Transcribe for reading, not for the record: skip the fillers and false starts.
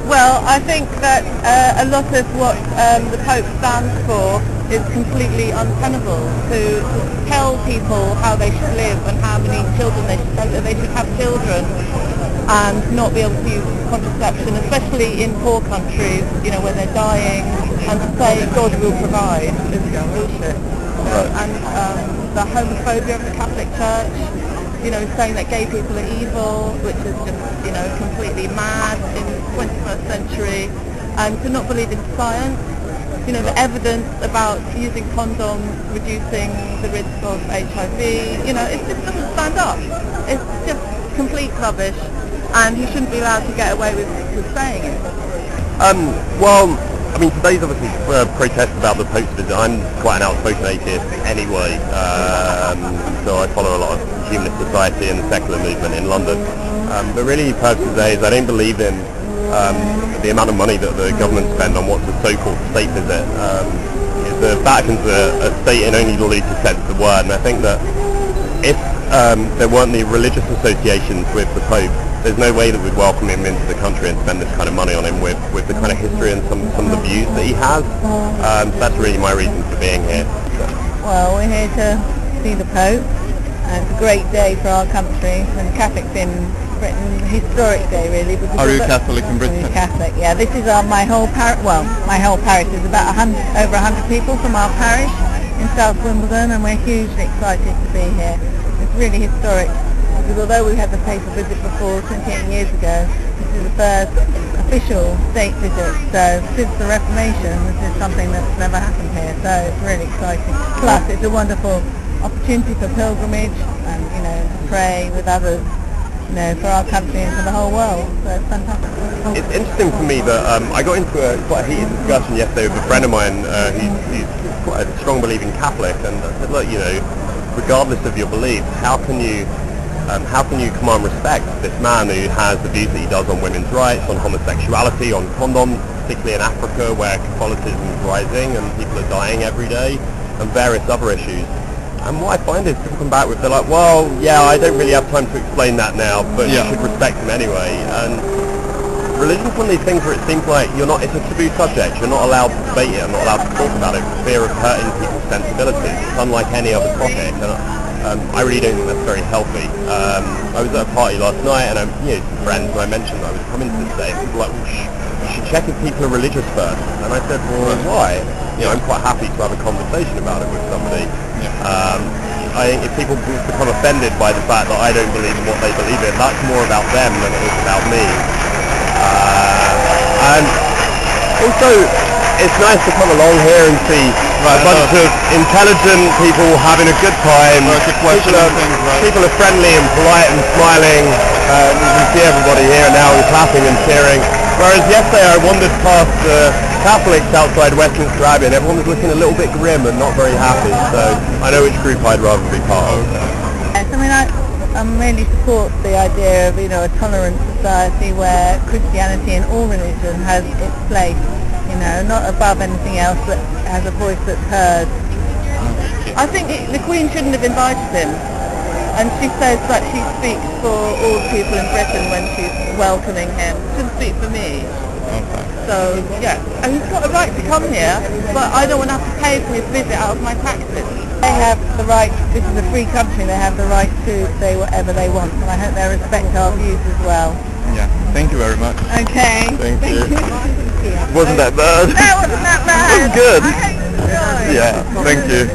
Well, I think that a lot of what the Pope stands for is completely untenable. To tell people how they should live and how many children they should have children and not be able to use contraception, especially in poor countries, you know, where they're dying, and to say God will provide is bullshit. And the homophobia of the Catholic Church, you know, saying that gay people are evil, which is just, you know, completely mad in the 21st century, and to not believe in science, you know, the evidence about using condoms reducing the risk of HIV, you know, it just doesn't stand up. It's just complete rubbish, and he shouldn't be allowed to get away with saying it. Well, I mean, today's obviously protest about the Pope's visit. I'm quite an outspoken atheist anyway, so I follow a lot of humanist society and the secular movement in London. But really, the purpose today is I don't believe in the amount of money that the government spend on what's a so-called state visit. The Vatican's a state in only the loosest sense of the word, and I think that if there weren't the religious associations with the Pope, there's no way that we'd welcome him into the country and spend this kind of money on him with the kind of history and some of the views that he has. So that's really my reason for being here. Well, we're here to see the Pope, and it's a great day for our country and Catholics in Britain, a historic day really. Are you Catholic in Britain? Catholic, yeah. This is my whole parish. Well, my whole parish is about over 100 people from our parish in South Wimbledon, and we're hugely excited to be here. It's really historic. Because although we had the papal visit before 28 years ago, this is the first official state visit. So since the Reformation, this is something that's never happened here. So it's really exciting. Plus, it's a wonderful opportunity for pilgrimage and, you know, to pray with others, you know, for our country and for the whole world. So it's fantastic. It's interesting for me that I got into quite a heated discussion yesterday with a friend of mine who's quite a strong believing Catholic, and I said, look, you know, regardless of your beliefs, how can you command respect to this man who has the views that he does on women's rights, on homosexuality, on condoms, particularly in Africa where Catholicism is rising and people are dying every day, and various other issues. And what I find is people come back with, they're like, well, yeah, I don't really have time to explain that now, but you should respect him anyway. And religion's one of these things where it seems like it's a taboo subject. You're not allowed to debate it, you're not allowed to talk about it for fear of hurting people's sensibilities. It's unlike any other topic. And I really don't think that's very healthy. I was at a party last night, and some friends, and I mentioned I was coming to this day, and people were like, well, you should check if people are religious first. And I said, well, why? You know, I'm quite happy to have a conversation about it with somebody. I think if people become offended by the fact that I don't believe in what they believe in, that's more about them than it is about me. And also, it's nice to come along here and see a bunch of intelligent people having a good time. People are friendly and polite and smiling. You can see everybody here now and clapping and cheering. Whereas yesterday I wandered past the Catholics outside Westminster Abbey, and everyone was looking a little bit grim and not very happy. So I know which group I'd rather be part of. Yes, I mean, I really support the idea of, you know, a tolerant society where Christianity and all religion has its place. You know, not above anything else, but has a voice that's heard. I think the Queen shouldn't have invited him, and she says that she speaks for all the people in Britain when she's welcoming him. She shouldn't speak for me. So, yeah, and he's got a right to come here, but I don't want to have to pay for his visit out of my taxes. They have the right, this is a free country, they have the right to say whatever they want, and I hope they respect our views as well. Yeah, thank you very much. Okay. Thank you. Wasn't that bad? That wasn't that bad. It was good. I hope you enjoyed. Yeah, thank you.